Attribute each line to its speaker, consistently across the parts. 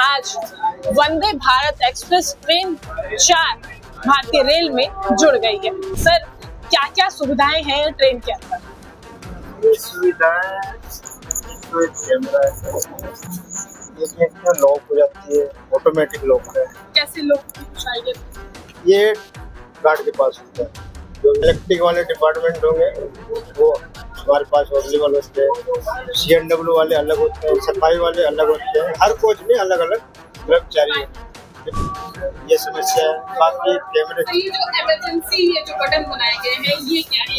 Speaker 1: आज Vande Bharat express train 4 भारतीय rail में जुड़ गई है। सर, क्या क्या सुविधाएं हैं ट्रेन के अंदर?
Speaker 2: ये सुविधाएं तो एक कैमरा है, एक लॉक हो जाती है, ऑटोमेटिक लॉक है।
Speaker 1: कैसे लोग?
Speaker 2: ये गार्ड के पास होता है। जो इलेक्ट्रिक वाले डिपार्टमेंट होंगे वो हमारे पास अवेलेबल होते हैं। CNW वाले अलग होते हैं, सफाई वाले अलग होते हैं। हर कोच में अलग अलग कर्मचारी हैं। ये समस्या है। बाकी कैमरे
Speaker 1: ये जो इमरजेंसी ये जो बटन बनाए गए हैं ये क्या है?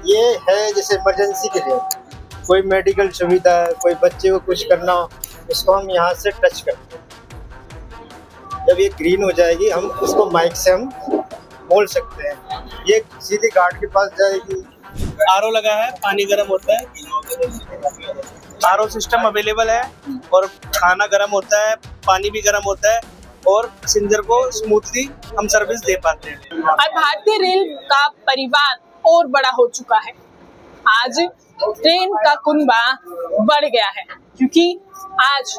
Speaker 2: ये है जैसे इमरजेंसी के लिए कोई मेडिकल सुविधा है, कोई बच्चे को कुछ करना हो, इसको हम यहाँ से टच करते हैं। जब ये ग्रीन हो जाएगी हम इसको माइक से हम बोल सकते हैं। ये सीधे गार्ड के पास जाएगी।
Speaker 3: RO लगा है, पानी गर्म होता है, RO सिस्टम अवेलेबल है और खाना गर्म होता है, पानी भी गर्म होता है और पैसेंजर को स्मूथली हम सर्विस दे पाते हैं।
Speaker 1: अब भारतीय रेल का परिवार और बड़ा हो चुका है। आज ट्रेन का कुनबा बढ़ गया है क्योंकि आज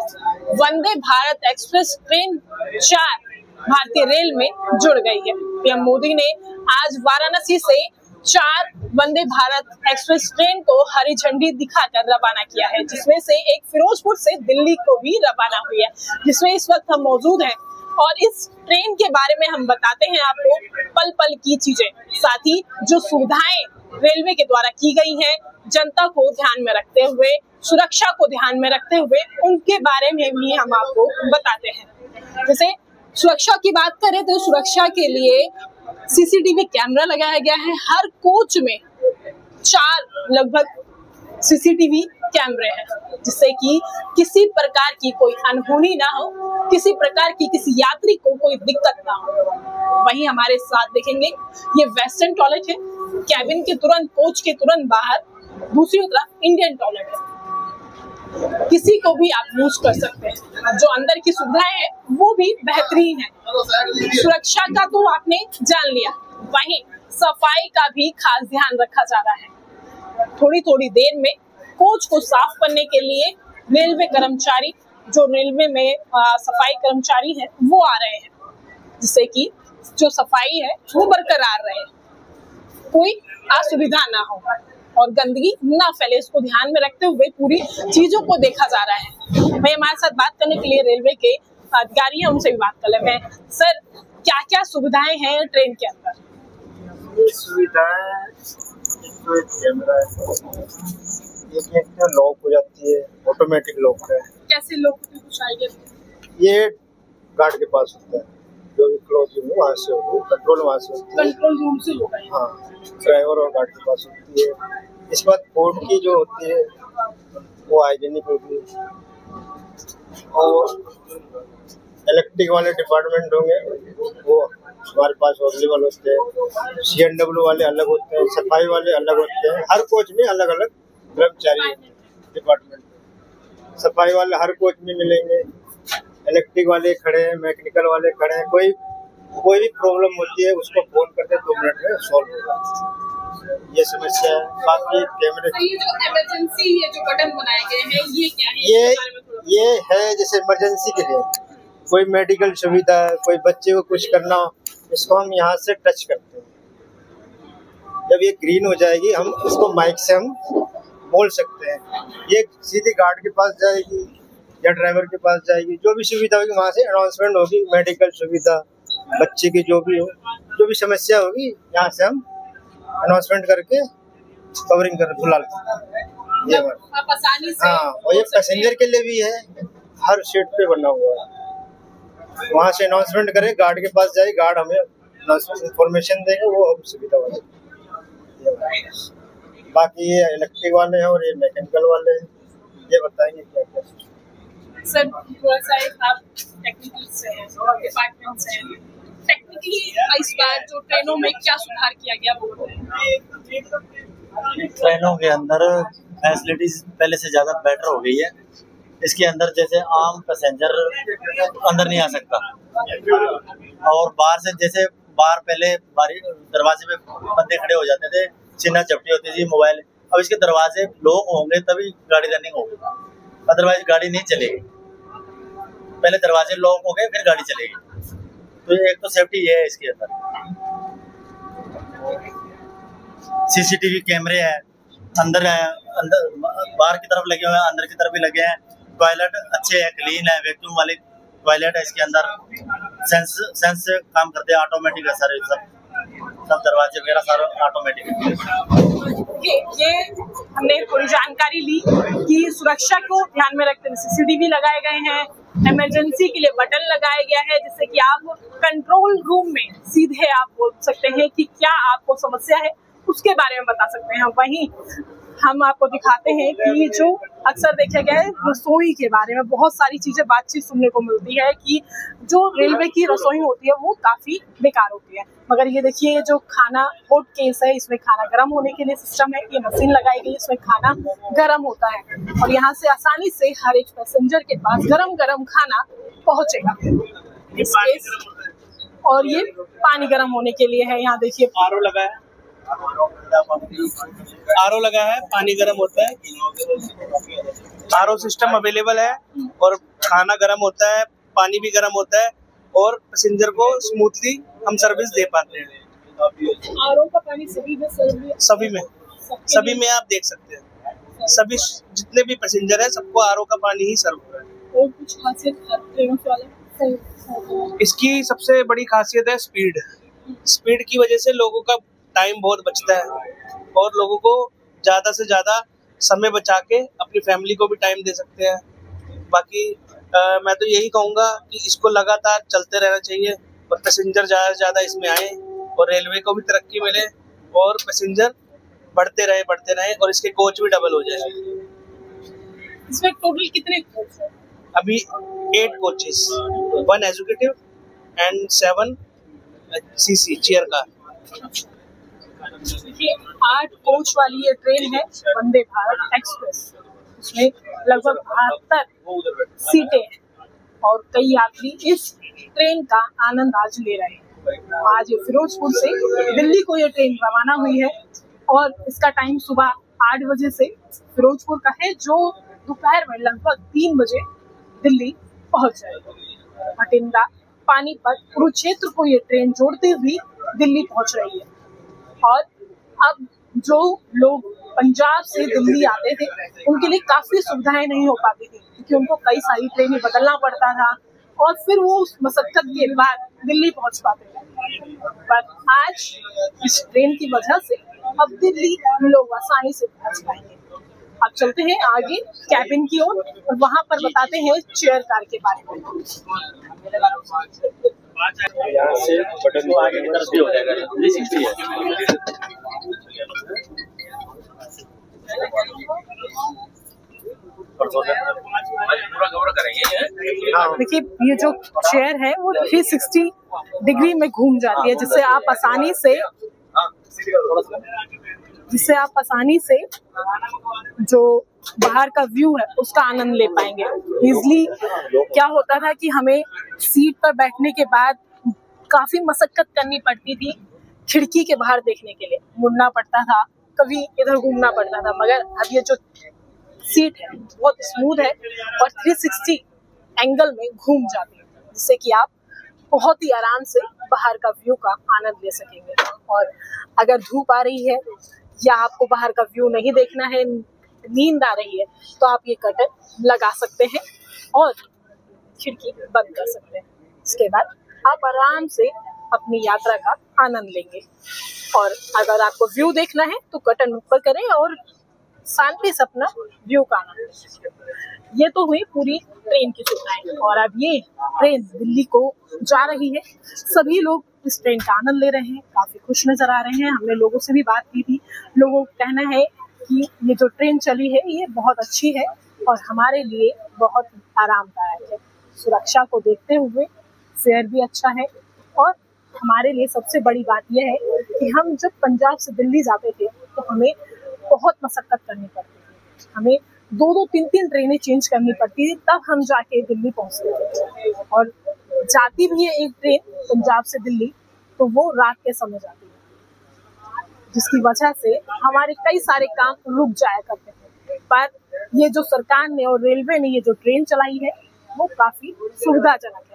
Speaker 1: वंदे भारत एक्सप्रेस ट्रेन 4 भारतीय रेल में जुड़ गई है। पीएम मोदी ने आज वाराणसी से 4 वंदे भारत एक्सप्रेस ट्रेन को हरी झंडी दिखाकर रवाना किया है, जिसमें से एक फिरोजपुर से दिल्ली को भी रवाना हुई है, जिसमें इस वक्त हम मौजूद हैं। और इस ट्रेन के बारे में हम बताते हैं आपको पल पल की चीजें, साथ ही जो सुविधाएं रेलवे के द्वारा की गई हैं जनता को ध्यान में रखते हुए, सुरक्षा को ध्यान में रखते हुए, उनके बारे में भी हम आपको बताते हैं। जैसे सुरक्षा की बात करें तो सुरक्षा के लिए CCTV कैमरा लगाया गया है। हर कोच में 4 लगभग CCTV कैमरे हैं, जिससे कि किसी प्रकार की कोई अनहोनी ना हो, किसी प्रकार की किसी यात्री को कोई दिक्कत ना हो। वहीं हमारे साथ देखेंगे ये वेस्टर्न टॉयलेट है, कैबिन के तुरंत कोच के तुरंत बाहर दूसरी तरफ इंडियन टॉयलेट है। किसी को भी आप यूज कर सकते हैं। जो अंदर की सुविधाएं हैं वो भी बेहतरीन है। सुरक्षा का तो आपने जान लिया, वहीं सफाई का भी खास ध्यान रखा जा रहा है। थोड़ी थोड़ी देर में कोच को साफ करने के लिए रेलवे कर्मचारी, जो रेलवे में सफाई कर्मचारी हैं, वो आ रहे हैं, जिससे कि जो सफाई है वो बरकरार रहे, कोई असुविधा ना हो और गंदगी ना फैले। इसको ध्यान में रखते हुए पूरी चीजों को देखा जा रहा है। भाई हमारे साथ बात करने के लिए रेलवे के अधिकारी हैं, उनसे भी बात कर लेते हैं। सर, क्या क्या सुविधाएं हैं ट्रेन के अंदर?
Speaker 2: ये सुविधाएं तो एक कैमरा है, एक लॉक हो जाती है, ऑटोमेटिक लॉक है।
Speaker 1: कैसे लोग?
Speaker 2: ये गार्ड के पास होता है। जो भी क्लोजिंग है वहाँ से होगी, कंट्रोल वहाँ से होती है।
Speaker 1: कंट्रोल रूम से होगा।
Speaker 2: हाँ, ड्राइवर और गार्ड के पास होती है। इस बात कोड की जो होती है वो हाइजीनिक होती है। और इलेक्ट्रिक वाले डिपार्टमेंट होंगे वो हमारे पास अवेलेबल होते हैं। CNW वाले अलग होते हैं, सफाई वाले अलग होते हैं। हर कोच में अलग अलग कर्मचारी हैं डिपार्टमेंट। सफाई वाले हर कोच में मिलेंगे, इलेक्ट्रिक वाले खड़े हैं, मैकेनिकल वाले खड़े हैं। कोई भी प्रॉब्लम होती है उसको फोन करते 2 मिनट में सॉल्व होगा। ये समस्या है। बाकी कैमरे
Speaker 1: ये जो इमरजेंसी ये जो बटन बनाए गए हैं ये क्या है?
Speaker 2: ये है जैसे इमरजेंसी के लिए कोई मेडिकल सुविधा है, कोई बच्चे को कुछ करना हो, इसको हम यहाँ से टच करते हैं। जब ये ग्रीन हो जाएगी हम इसको माइक से हम बोल सकते हैं। ये सीधे गार्ड के पास जाएगी या ड्राइवर के पास जाएगी। जो भी सुविधा होगी वहाँ से अनाउंसमेंट होगी। मेडिकल सुविधा, बच्चे की जो भी समस्या होगी यहाँ से हम अनाउंसमेंट करके कवरिंग कर बुला लेते ये
Speaker 1: आप आसानी से।
Speaker 2: हाँ, और ये पैसेंजर के लिए भी है, हर सीट पे बना हुआ है। वहाँ से अनाउंसमेंट करें, गार्ड के पास जाए, गार्ड हमें इंफॉर्मेशन देंगे, वो हम सुविधा वाले। बाकी ये इलेक्ट्रिक वाले हैं और ये मैकेनिकल वाले हैं, ये बताएंगे क्या क्या।
Speaker 1: सर, थोड़ा सा आप टेक्निकल से हैं, डिपार्टमेंट से हैं, टेक्निकली इस बार जो ट्रेनों में क्या सुधार किया गया वो बताएं।
Speaker 4: ट्रेनों के अंदर फैसिलिटीज पहले से ज़्यादा बेटर हो गई है। इसके अंदर जैसे आम पैसेंजर अंदर नहीं आ सकता और बाहर से जैसे बाहर पहले बारी दरवाजे पे बंदे खड़े हो जाते थे, चिन्ह चपटी होती थी, मोबाइल। अब इसके दरवाजे लॉक होंगे तभी गाड़ी रनिंग होगी, अदरवाइज गाड़ी नहीं चलेगी। पहले दरवाजे लॉक हो गए, फिर गाड़ी चलेगी। तो एक तो सेफ्टी ये है इसके अंदर। सीसीटीवी कैमरे हैं, अंदर बाहर की तरफ लगे हुए हैं, अंदर की तरफ भी लगे हैं। टॉयलेट अच्छे हैं, क्लीन है, वैक्यूम वाले टॉयलेट है इसके अंदर। सेंस से काम करते हैं, ऑटोमेटिक है सर। सब दरवाजे वगैरह सारे ऑटोमेटिक है।
Speaker 1: ये हमने थोड़ी जानकारी ली कि सुरक्षा को ध्यान में रखते हुए सीसीटीवी लगाए गए हैं, इमरजेंसी के लिए बटन लगाया गया है, जिससे कि आप कंट्रोल रूम में सीधे आप बोल सकते हैं कि क्या आपको समस्या है, उसके बारे में बता सकते हैं। वहीं हम आपको दिखाते हैं कि जो अक्सर देखा गया है रसोई के बारे में बहुत सारी चीजें बातचीत सुनने को मिलती है कि जो रेलवे की रसोई होती है वो काफी बेकार होती है। मगर ये देखिए, जो खाना हॉट केस है, इसमें खाना गर्म होने के लिए सिस्टम है, ये मशीन लगाई गई, इसमें खाना गर्म होता है और यहाँ से आसानी से हर एक पैसेंजर के पास गरम गरम खाना पहुँचेगा। और ये पानी गर्म होने के लिए है। यहाँ देखिए
Speaker 3: आरओ लगा है, आरओ लगा है, पानी गर्म होता है, आरओ सिस्टम अवेलेबल है और खाना गर्म होता है, पानी भी गर्म होता है और पैसेंजर को स्मूथली हम सर्विस दे पाते हैं।
Speaker 1: आरओ का पानी सभी
Speaker 3: में आप देख सकते हैं, सभी जितने भी पैसेंजर है सबको आरओ का पानी ही सर्व हो रहा है।
Speaker 1: और कुछ खासियत
Speaker 3: इसकी सबसे बड़ी खासियत है स्पीड की वजह से लोगों का टाइम बहुत बचता है और लोगों को ज़्यादा से ज़्यादा समय बचा के अपनी फैमिली को भी टाइम दे सकते हैं। बाकी मैं तो यही कहूँगा कि इसको लगातार चलते रहना चाहिए और पैसेंजर ज़्यादा से ज़्यादा इसमें आए और रेलवे को भी तरक्की मिले और पैसेंजर बढ़ते रहे और इसके कोच भी डबल हो जाए।
Speaker 1: इसमें टोटल कितने कोच हैं?
Speaker 3: अभी 8 coaches, 1 educative and 7 CC chair car.
Speaker 1: 8 coach वाली ये ट्रेन है वंदे भारत एक्सप्रेस। उसमें लगभग 72 सीटें हैं और कई यात्री इस ट्रेन का आनंद आज ले रहे हैं। आज फिरोजपुर से दिल्ली को ये ट्रेन रवाना हुई है और इसका टाइम सुबह 8 बजे से फिरोजपुर का है, जो दोपहर में लगभग 3 बजे दिल्ली पहुंच जाएगी। भटिंडा, पानीपत, कुरुक्षेत्र को ये ट्रेन जोड़ती हुई दिल्ली पहुंच रही है। और अब जो लोग पंजाब से दिल्ली आते थे उनके लिए काफी सुविधाएं नहीं हो पाती थी, क्योंकि उनको कई सारी ट्रेनें बदलना पड़ता था और फिर वो उस मशक्कत के बाद दिल्ली पहुंच पाते थे। पर आज इस ट्रेन की वजह से अब दिल्ली लोग आसानी से पहुंच पाएंगे। अब चलते हैं आगे कैबिन की ओर और वहां पर बताते हैं चेयर कार के बारे में।
Speaker 2: यहाँ से बटन आगे की तरफ भी हो जाएगा।
Speaker 1: देखिए, ये जो चेयर है वो 360 डिग्री में घूम जाती है, जिससे आप आसानी से जो बाहर का व्यू है उसका आनंद ले पाएंगे। इजली क्या होता था कि हमें सीट पर बैठने के बाद काफी मशक्कत करनी पड़ती थी, खिड़की के बाहर देखने के लिए मुड़ना पड़ता था, कभी इधर घूमना पड़ता था। मगर अब ये जो सीट है बहुत स्मूथ है और 360 एंगल में घूम जाती है, जिससे कि आप बहुत ही आराम से बाहर का व्यू का आनंद ले सकेंगे। और अगर धूप आ रही है या आपको बाहर का व्यू नहीं देखना है, नींद आ रही है, तो आप ये कर्टन लगा सकते हैं और खिड़की बंद कर सकते हैं। इसके बाद आप आराम से अपनी यात्रा का आनंद लेंगे। और अगर आपको व्यू देखना है तो कर्टन ऊपर करें और शांति से अपना व्यू का आनंद लें। ये तो हुई पूरी ट्रेन की सुविधाएं और अब ये ट्रेन दिल्ली को जा रही है। सभी लोग इस ट्रेन का आनंद ले रहे हैं, काफी खुश नजर आ रहे हैं। हमने लोगों से भी बात की थी, लोगों का कहना है कि ये जो ट्रेन चली है ये बहुत अच्छी है और हमारे लिए बहुत आरामदायक है। सुरक्षा को देखते हुए फेयर भी अच्छा है और हमारे लिए सबसे बड़ी बात यह है कि हम जब पंजाब से दिल्ली जाते थे तो हमें बहुत मशक्कत करनी पड़ती थी, हमें 2-2, 3-3 ट्रेनें चेंज करनी पड़ती थी, तब हम जाके दिल्ली पहुंचते थे। और जाती भी है एक ट्रेन पंजाब से दिल्ली तो वो रात के समय जाती है, जिसकी वजह से हमारे कई सारे काम रुक जाया करते थे। पर ये जो सरकार ने और रेलवे ने ये जो ट्रेन चलाई है वो काफी सुविधाजनक है।